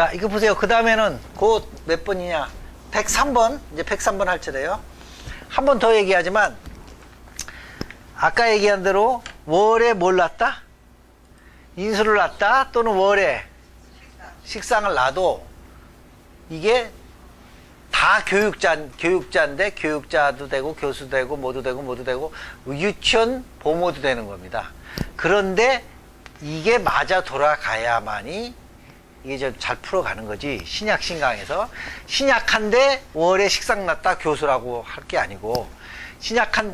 자, 이거 보세요. 그 다음에는 곧 몇 번이냐? 103번. 이제 103번 할 차례요. 한 번 더 얘기하지만, 아까 얘기한 대로 월에 뭘 놨다? 인수를 놨다 또는 월에 식상을 놔도 이게 다 교육자인데 교육자도 되고 교수도 되고 모두 되고 유치원 보모도 되는 겁니다. 그런데 이게 맞아 돌아가야만이 이게 좀 잘 풀어가는 거지. 신약 신강에서 신약한데 월에 식상 났다 교수라고 할 게 아니고 신약한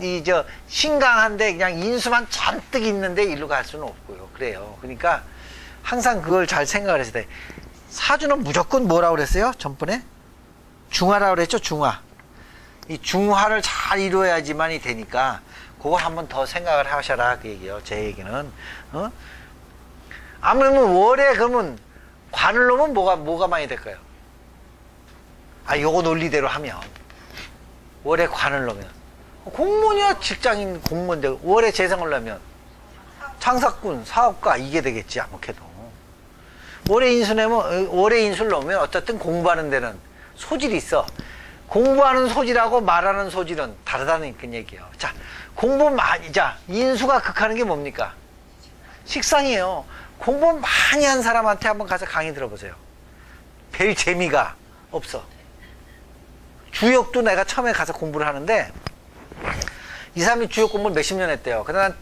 신강한데 그냥 인수만 잔뜩 있는데 일로 갈 수는 없고요. 그래요. 그러니까 항상 그걸 잘 생각을 했을 때 사주는 무조건 뭐라고 그랬어요? 전번에 중화라고 그랬죠. 중화. 이 중화를 잘 이루어야지만이 되니까 그걸 한번 더 생각을 하셔라 그 얘기예요. 제 얘기는. 아무래도 월에 그러면 관을 놓으면 뭐가 많이 될까요? 요거 논리대로 하면 월에 관을 놓으면 공무원이야. 직장인 공무원인데 월에 재성을 놓으면 창사꾼 사업가 이게 되겠지. 아무래도 월에 인수를 놓으면 어쨌든 공부하는 데는 소질이 있어. 공부하는 소질하고 말하는 소질은 다르다는 그 얘기예요. 자, 인수가 극하는 게 뭡니까? 식상이에요. 공부 많이 한 사람한테 한번 가서 강의 들어보세요. 별 재미가 없어. 주역도 내가 처음에 가서 공부를 하는데 이 사람이 주역 공부를 몇십 년 했대요. 근데 난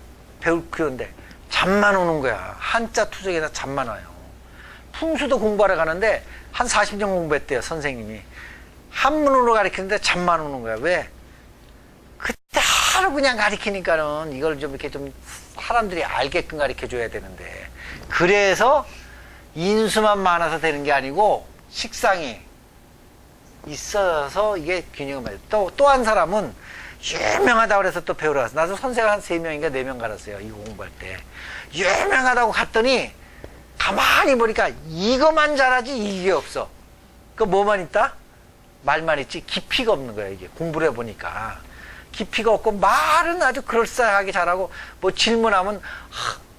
그런데 잠만 오는 거야. 한자 투석에다 잠만 와요. 풍수도 공부하러 가는데 한 40년 공부했대요. 선생님이. 한문으로 가르치는데 잠만 오는 거야. 왜? 그때 하루 그냥 가르치니까는 이걸 좀 이렇게 좀 사람들이 알게끔 가르쳐 줘야 되는데 그래서 인수만 많아서 되는 게 아니고 식상이 있어서 이게 균형을 맞아요. 또 한 사람은 유명하다고 그래서 또 배우러 갔어. 나도 선생을 한 3명인가 4명 갈았어요. 이거 공부할 때. 유명하다고 갔더니 가만히 보니까 이거만 잘하지 이게 없어. 그 뭐만 있다? 말만 있지 깊이가 없는 거야. 이게 공부를 해보니까 깊이가 없고 말은 아주 그럴싸하게 잘하고 뭐 질문하면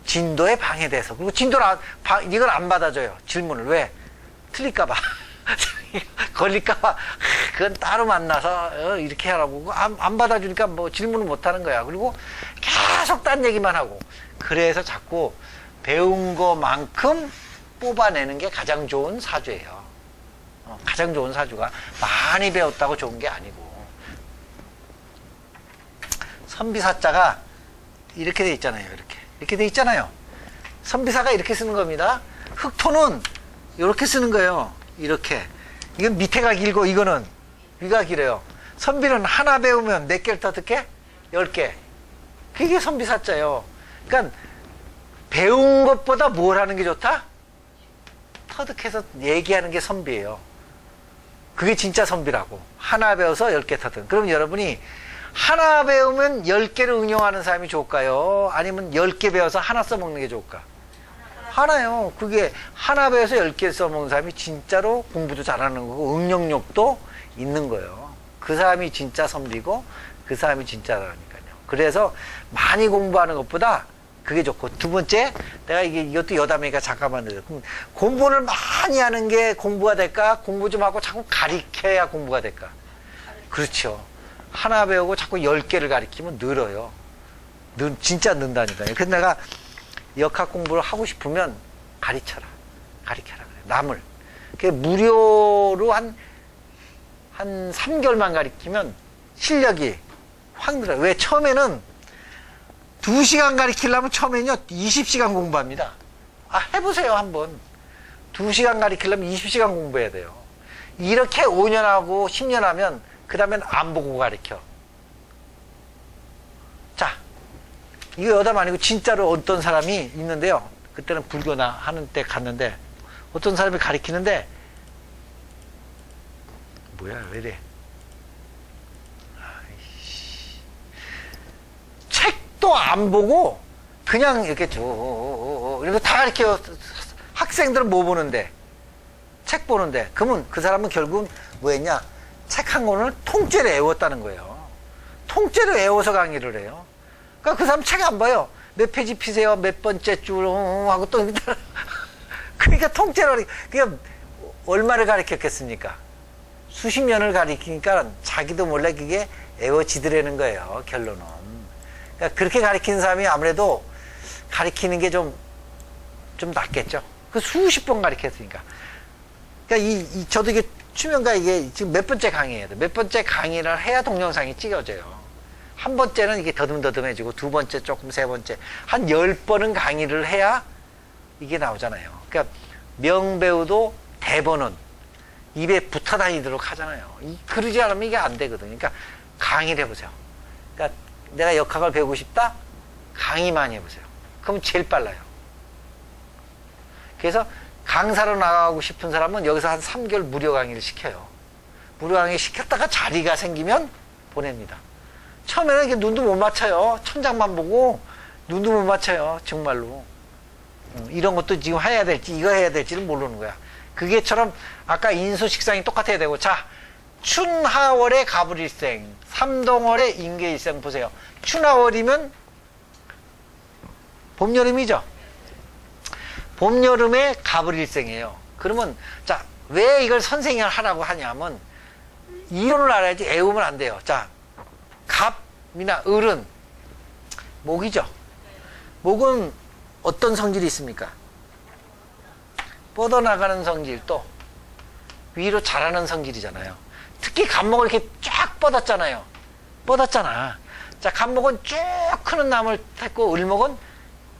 진도에 방해돼서 그리고 이걸 안 받아줘요. 질문을. 왜? 틀릴까봐. 걸릴까봐. 그건 따로 만나서 이렇게 하라고. 안 받아주니까 뭐 질문을 못 하는 거야. 그리고 계속 딴 얘기만 하고. 그래서 자꾸 배운 것만큼 뽑아내는 게 가장 좋은 사주예요. 가장 좋은 사주가 많이 배웠다고 좋은 게 아니고. 선비사자가 이렇게 돼 있잖아요. 이렇게 돼 있잖아요. 선비사가 이렇게 쓰는 겁니다. 흑토는 이렇게 쓰는 거예요. 이렇게. 이건 밑에가 길고 이거는 위가 길어요. 선비는 하나 배우면 몇 개를 터득해? 10개. 그게 선비사자예요. 그러니까 배운 것보다 뭘 하는 게 좋다? 터득해서 얘기하는 게 선비예요. 그게 진짜 선비라고. 하나 배워서 10개 터득. 그럼 여러분이 하나 배우면 10개를 응용하는 사람이 좋을까요? 아니면 10개 배워서 하나 써먹는 게 좋을까? 하나요. 그게 하나 배워서 10개 써먹는 사람이 진짜로 공부도 잘하는 거고 응용력도 있는 거예요. 그 사람이 진짜 선비고 그 사람이 진짜라니까요. 그래서 많이 공부하는 것보다 그게 좋고, 두 번째, 내가 이것도 여담이니까 잠깐만 들어. 공부를 많이 하는 게 공부가 될까? 공부 좀 하고 자꾸 가르쳐야 공부가 될까? 그렇죠. 하나 배우고 자꾸 10개를 가르치면 늘어요. 진짜 는다니까요. 그래서 내가 역학 공부를 하고 싶으면 가르쳐라. 그래. 남을. 무료로 한 3개월만 가르치면 실력이 확 늘어요. 왜? 처음에는 2시간 가르치려면 처음에는요 20시간 공부합니다. 해보세요 한번. 2시간 가르치려면 20시간 공부해야 돼요. 이렇게 5년 하고 10년 하면 그 다음엔 안 보고 가르쳐. 자, 이거 여담 아니고 진짜로 어떤 사람이 있는데요. 그때는 불교나 하는 때 갔는데 어떤 사람이 가르치는데 뭐야 왜 이래. 책도 안 보고 그냥 이렇게 쭉 이렇게 다 가르쳐. 학생들은 뭐 보는데? 책 보는데. 그러면 그 사람은 결국은 뭐 했냐? 책 한 권을 통째로 외웠다는 거예요. 통째로 외워서 강의를 해요. 그러니까 그 사람 책 안 봐요. 몇 페이지 피세요. 몇 번째 줄 하고 또 그러니까 통째로 그냥 얼마를 가르쳤겠습니까? 수십 년을 가르치니까 자기도 몰래 그게 애워지더라는 거예요, 결론은. 그러니까 그렇게 가르치는 사람이 아무래도 가르치는 게 좀 낫겠죠. 그 수십 번 가르쳤으니까. 그러니까 저도 이게 추명가 이게 지금 몇 번째 강의예요. 몇 번째 강의를 해야 동영상이 찍어져요. 한 번째는 이게 더듬더듬해지고, 두 번째 조금, 세 번째. 한 10번은 강의를 해야 이게 나오잖아요. 그러니까 명배우도 대본은 입에 붙어 다니도록 하잖아요. 그러지 않으면 이게 안 되거든요. 그러니까 강의를 해보세요. 그러니까 내가 역학을 배우고 싶다? 강의만 해보세요. 그럼 제일 빨라요. 그래서 강사로 나가고 싶은 사람은 여기서 한 3개월 무료 강의를 시켜요. 무료 강의 시켰다가 자리가 생기면 보냅니다. 처음에는 이렇게 눈도 못 맞춰요. 천장만 보고 눈도 못 맞춰요. 정말로. 이런 것도 지금 해야 될지 이거 해야 될지는 모르는 거야. 그게처럼 아까 인수식상이 똑같아야 되고, 자, 춘하월의 가불일생, 삼동월의 임계일생 보세요. 춘하월이면 봄, 여름이죠. 봄, 여름에 가불일생이에요. 그러면 자, 왜 이걸 선생이 하라고 하냐면 이론을 알아야지 애우면 안 돼요. 자, 갑이나 을은 목이죠. 목은 어떤 성질이 있습니까? 뻗어나가는 성질, 또 위로 자라는 성질이잖아요. 특히 갑목을 이렇게 쫙 뻗었잖아요. 뻗었잖아. 자, 갑목은 쭉 크는 나무를 탔고, 을목은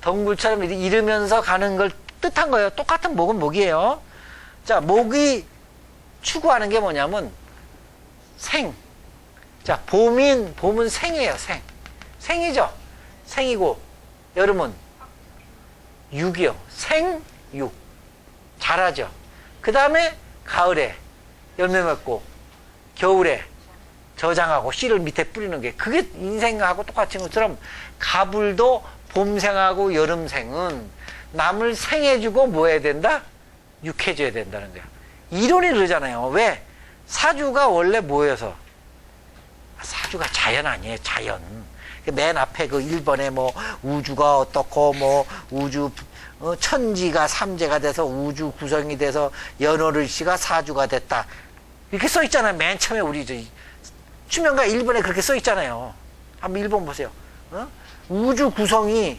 덩굴처럼 이르면서 가는 걸 뜻한 거예요. 똑같은 목은 목이에요. 자, 목이 추구하는 게 뭐냐면 생. 자, 봄은 생이에요. 생이죠. 생이고, 여름은 육이요. 생육. 자라죠. 그 다음에 가을에 열매 맺고, 겨울에 저장하고 씨를 밑에 뿌리는 게, 그게 인생하고 똑같은 것처럼 가불도 봄생하고 여름생은 남을 생해주고 뭐 해야 된다? 육해줘야 된다는 거야. 이론이 그러잖아요. 왜? 사주가 원래 뭐여서? 사주가 자연 아니에요. 자연. 맨 앞에 그 1번에 뭐 우주가 어떻고, 뭐 우주 천지가 삼재가 돼서 우주 구성이 돼서 연월일시가 사주가 됐다. 이렇게 써 있잖아요. 맨 처음에 우리 추명가 1번에 그렇게 써 있잖아요. 한번 1번 보세요. 우주 구성이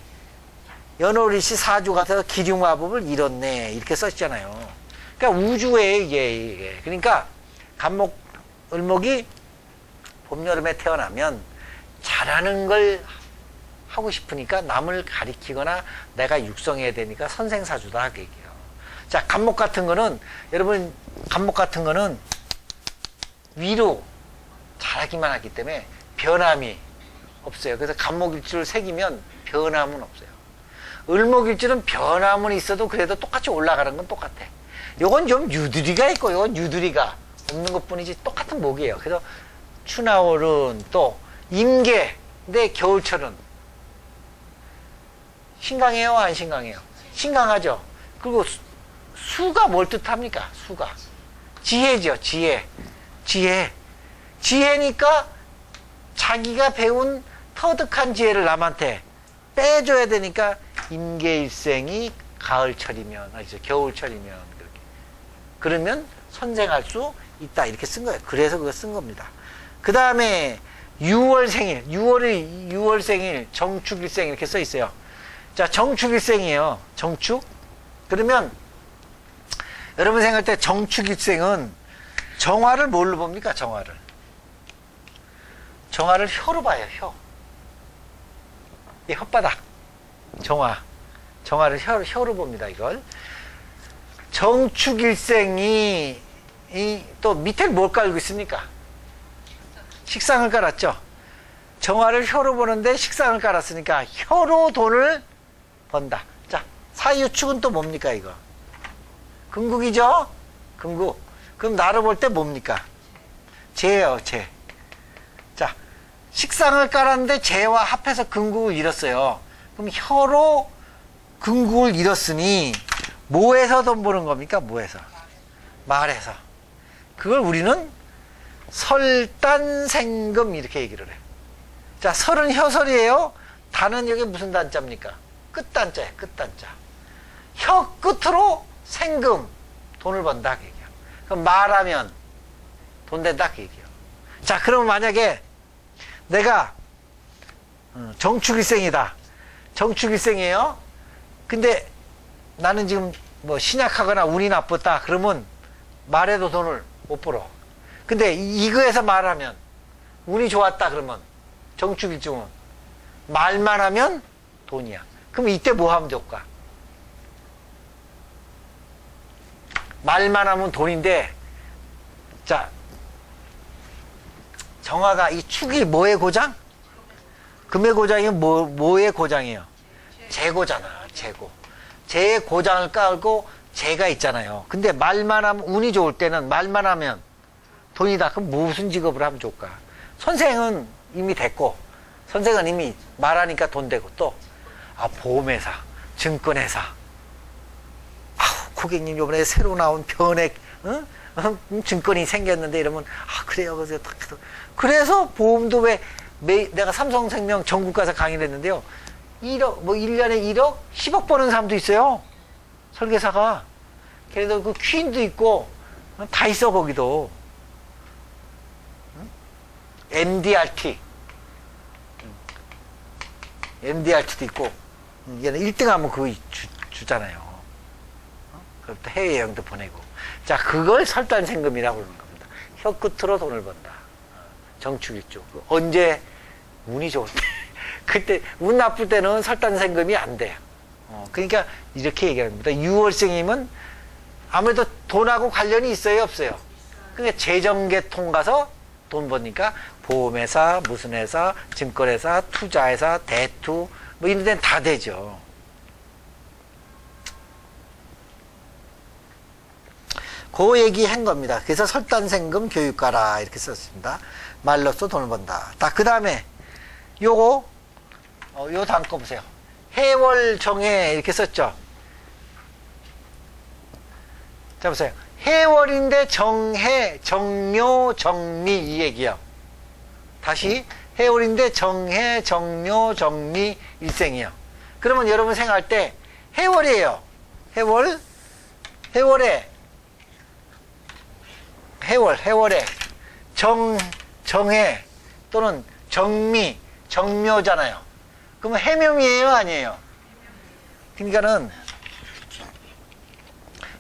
연월일시 사주가 돼서 기륭화법을 이뤘네. 이렇게 써 있잖아요. 그러니까 우주에 이게. 그러니까 갑목, 을목이 봄, 여름에 태어나면 잘하는 걸 하고 싶으니까 남을 가리키거나 내가 육성해야 되니까 선생사주다 하게 얘기해요. 자, 갑목 같은 거는, 여러분, 갑목 같은 거는 위로 잘하기만 하기 때문에 변함이 없어요. 그래서 갑목일주를 새기면 변함은 없어요. 을목일주는 변함은 있어도 그래도 똑같이 올라가는 건 똑같아. 요건 좀 유두리가 있고, 요건 유두리가 없는 것 뿐이지 똑같은 목이에요. 그래서 추나월은 또 임계, 근데 겨울철은 신강해요, 안 신강해요? 신강하죠. 그리고 수가 뭘 뜻합니까? 수가 지혜죠. 지혜니까 자기가 배운 터득한 지혜를 남한테 빼줘야 되니까 임계일생이 가을철이면, 아니죠, 겨울철이면 그렇게. 그러면 선생할 수 있다. 이렇게 쓴 거예요. 그래서 그거 쓴 겁니다. 그 다음에 6월 생일, 6월 생일, 정축일생 이렇게 써 있어요. 자, 정축일생이에요. 정축. 그러면 여러분 생각할 때 정축일생은 정화를 뭘로 봅니까? 정화를 혀로 봐요. 혀. 이 혓바닥. 정화를 혀로 봅니다. 이걸. 정축일생이 또 밑에 뭘 깔고 있습니까? 식상을 깔았죠. 정화를 혀로 보는데 식상을 깔았으니까 혀로 돈을 번다. 자, 사유축은 또 뭡니까 이거? 금국이죠? 금국. 그럼 나를 볼 때 뭡니까? 재예요, 재. 자, 식상을 깔았는데 재와 합해서 금국을 잃었어요. 그럼 혀로 금국을 잃었으니 뭐에서 돈 버는 겁니까? 뭐에서? 말에서. 그걸 우리는 설단생금 이렇게 얘기를 해. 자, 설은 혀설이에요. 단은 여기 무슨 단자입니까? 끝단자예요. 끝단자. 혀 끝으로 생금, 돈을 번다. 얘기야. 그럼 말하면 돈 된다 그 얘기예요. 자, 그러면 만약에 내가 정축일생이다. 정축일생이에요. 근데 나는 지금 뭐 신약하거나 운이 나쁘다. 그러면 말해도 돈을 못 벌어. 근데 이거에서 말하면 운이 좋았다. 그러면 정축일중은 말만 하면 돈이야. 그럼 이때 뭐 하면 좋을까? 말만 하면 돈인데, 자, 정화가 이 축이 뭐의 고장? 금의 고장이면 뭐의 고장이에요? 재고잖아, 재고. 재의 고장을 깔고 재가 있잖아요. 근데 말만 하면, 운이 좋을 때는 말만 하면 돈이다. 그럼 무슨 직업을 하면 좋을까? 선생은 이미 됐고, 선생은 이미 말하니까 돈 되고, 또, 보험회사, 증권회사. 고객님, 요번에 새로 나온 변액, 증권이 생겼는데 이러면, 그래요. 그래서 보험도 내가 삼성생명 전국 가서 강의를 했는데요. 1억, 1년에 1억, 10억 버는 사람도 있어요. 설계사가. 그래도 그 퀸도 있고, 다 있어, 거기도. MDRT. MDRT도 있고, 얘는 1등 하면 그거 주잖아요. 그럼 또 해외여행도 보내고. 자, 그걸 설단생금이라고 그러는 겁니다. 혀끝으로 돈을 번다. 정축일주. 언제? 운이 좋을 때. 그때, 운 나쁠 때는 설단생금이 안 돼요. 그러니까 이렇게 얘기합니다. 6월생이면 아무래도 돈하고 관련이 있어요, 없어요? 그러니까 재정계통 가서 돈 버니까 보험회사, 무슨 회사, 증권회사, 투자회사, 대투, 뭐 이런 데는 다 되죠. 그 얘기 한 겁니다. 그래서 설단생금 교육가라 이렇게 썼습니다. 말로써 돈을 번다. 그 다음에 요거 요 다음 거 보세요. 해월정해 이렇게 썼죠. 자 보세요. 해월인데 정해, 정묘, 정미 이 얘기요. 다시 해월인데 정해, 정묘, 정미 일생이요. 그러면 여러분 생각할 때 해월이에요. 해월에 해월에 정해 또는 정미, 정묘잖아요. 그러면 해묘이에요, 아니에요? 그러니까는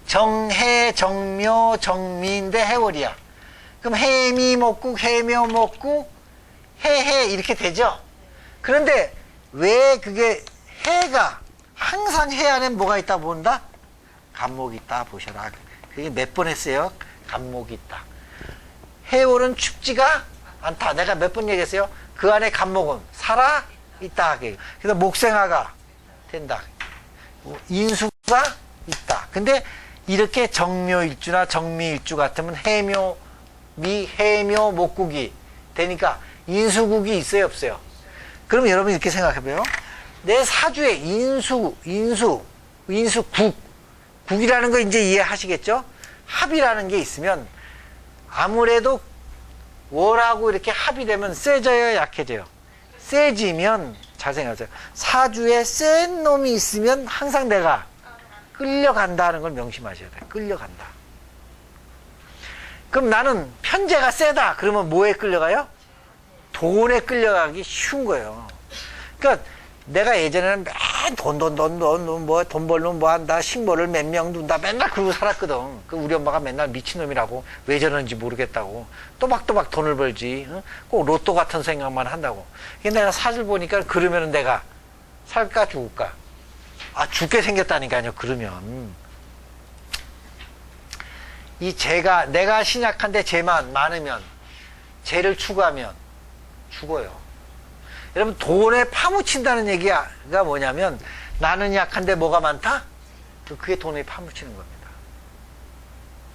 정해, 정묘, 정미인데 해월이야. 그럼 해미목국, 해묘목국, 해해 이렇게 되죠? 그런데 왜 그게 해가 항상 해 안에 뭐가 있다 본다? 간목이 있다 보셔라. 그게 몇 번 했어요? 간목이 있다. 해월은 춥지가 않다. 내가 몇 번 얘기했어요? 그 안에 간목은 살아 있다. 그래서 목생화가 된다. 인수가 있다. 근데 이렇게 정묘일주나 정미일주 같으면 해묘 목국이 되니까 인수국이 있어요, 없어요? 그럼 여러분 이렇게 생각해봐요. 내 사주에 국이라는 거 이제 이해하시겠죠? 합이라는 게 있으면 아무래도 월하고 이렇게 합이 되면 세져요, 약해져요? 세지면 잘 생각하세요. 사주에 센 놈이 있으면 항상 내가 끌려간다는 걸 명심하셔야 돼요. 끌려간다. 그럼 나는 편재가 세다. 그러면 뭐에 끌려가요? 돈에 끌려가기 쉬운 거예요. 그러니까 내가 예전에는 맨 돈 벌면 뭐 한다, 식모를 몇 명 둔다, 맨날 그러고 살았거든. 그 우리 엄마가 맨날 미친놈이라고, 왜 저러는지 모르겠다고. 또박또박 돈을 벌지. 꼭 로또 같은 생각만 한다고. 근데 내가 사주를 보니까 그러면 내가 살까 죽을까? 죽게 생겼다니까요, 그러면. 이 재가, 내가 신약한데 재만 많으면, 재를 추구하면 죽어요. 여러분, 돈에 파묻힌다는 얘기가 뭐냐면, 나는 약한데 뭐가 많다? 그게 돈에 파묻히는 겁니다.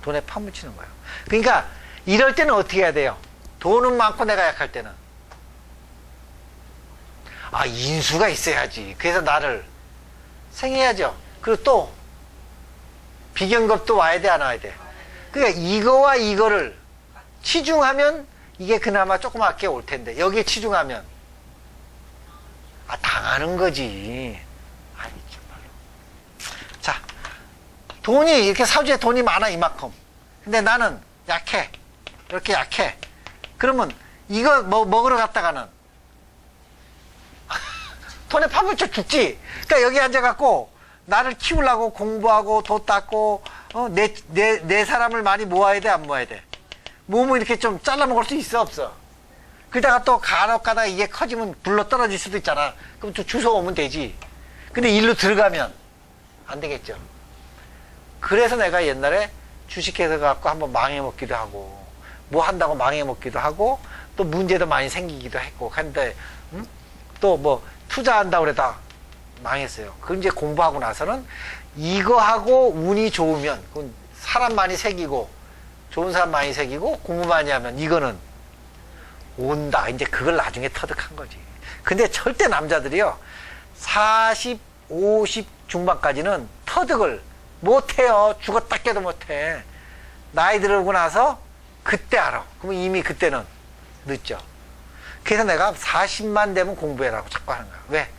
돈에 파묻히는 거예요. 그러니까, 이럴 때는 어떻게 해야 돼요? 돈은 많고 내가 약할 때는. 인수가 있어야지. 그래서 나를 생해야죠. 그리고 또, 비경겁도 와야 돼, 안 와야 돼? 그러니까 이거와 이거를 치중하면 이게 그나마 조그맣게 올 텐데, 여기에 치중하면, 당하는 거지. 정말로. 자, 돈이, 이렇게 사주에 돈이 많아, 이만큼. 근데 나는 약해. 이렇게 약해. 그러면 이거 먹으러 갔다가는 돈에 파묻혀 죽지. 그러니까 여기 앉아갖고 나를 키우려고 공부하고 돈 닦고 내 사람을 많이 모아야 돼, 안 모아야 돼? 몸을 이렇게 좀 잘라 먹을 수 있어, 없어? 그러다가 또 간혹 가다가 이게 커지면 굴러 떨어질 수도 있잖아. 그럼 또 주워 오면 되지. 근데 일로 들어가면 안 되겠죠. 그래서 내가 옛날에 주식회사 갖고 한번 망해먹기도 하고, 뭐 한다고 망해먹기도 하고, 또 문제도 많이 생기기도 했고, 근데, 또 뭐, 투자한다고 그러다 망했어요. 그럼 이제 공부하고 나서는 이거하고 운이 좋으면, 그건 사람 많이 새기고, 좋은 사람 많이 새기고, 공부 많이 하면 이거는 온다. 이제 그걸 나중에 터득한 거지. 근데 절대 남자들이요, 40, 50 중반까지는 터득을 못해요. 죽었다 깨도 못해. 나이 들고 나서 그때 알아. 그러면 이미 그때는 늦죠. 그래서 내가 40만 되면 공부해라고 자꾸 하는 거야. 왜?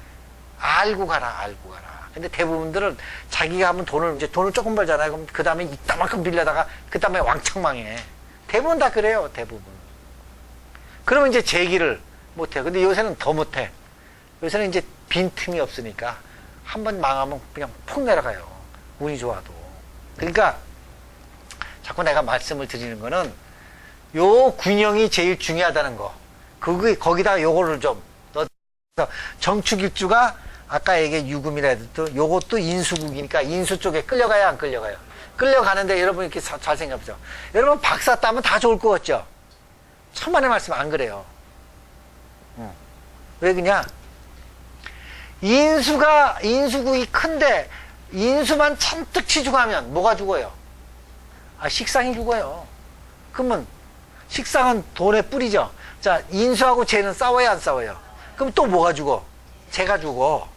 알고 가라, 알고 가라. 근데 대부분들은 자기가 하면 돈을 조금 벌잖아요. 그럼 그 다음에 이따만큼 빌려다가 그 다음에 왕창 망해. 대부분 다 그래요, 대부분. 그러면 이제 재기를 못해요. 근데 요새는 더 못해. 요새는 이제 빈틈이 없으니까 한 번 망하면 그냥 폭 내려가요. 운이 좋아도. 그러니까 자꾸 내가 말씀을 드리는 거는 요 균형이 제일 중요하다는 거. 거기다 요거를 좀 넣어서 정축일주가 아까 얘기한 유금이라 해도 요것도 인수국이니까 인수 쪽에 끌려가야 안 끌려가요? 끌려가는데 여러분 이렇게 잘 생각해보죠. 여러분 박사 따면 다 좋을 것 같죠? 천만의 말씀 안 그래요. 왜 그냐? 인수국이 큰데 인수만 잔뜩 치주고 하면 뭐가 죽어요? 식상이 죽어요. 그러면 식상은 돈의 뿌리죠. 자, 인수하고 재는 싸워야 안 싸워요? 그럼 또 뭐가 죽어? 재가 죽어.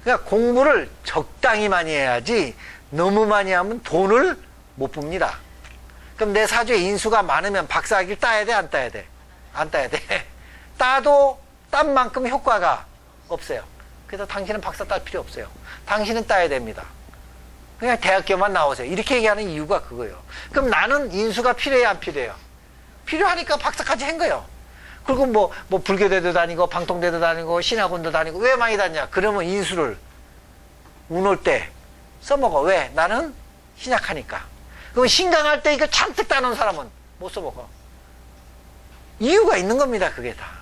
그러니까 공부를 적당히 많이 해야지 너무 많이 하면 돈을 못 봅니다. 그럼 내 사주에 인수가 많으면 박사학위를 따야 돼, 안 따야 돼? 안 따야 돼. 따도 딴 만큼 효과가 없어요. 그래서 당신은 박사 딸 필요 없어요. 당신은 따야 됩니다. 그냥 대학교만 나오세요. 이렇게 얘기하는 이유가 그거예요. 그럼 나는 인수가 필요해요, 안 필요해요? 필요하니까 박사까지 한 거예요. 그리고 뭐 불교대도 다니고 방통대도 다니고 신학원도 다니고 왜 많이 다니냐? 그러면 인수를 운 올 때 써먹어. 왜? 나는 신약하니까. 그럼 신강할 때 이거 잔뜩 따놓은 사람은 못 써먹어. 이유가 있는 겁니다, 그게 다.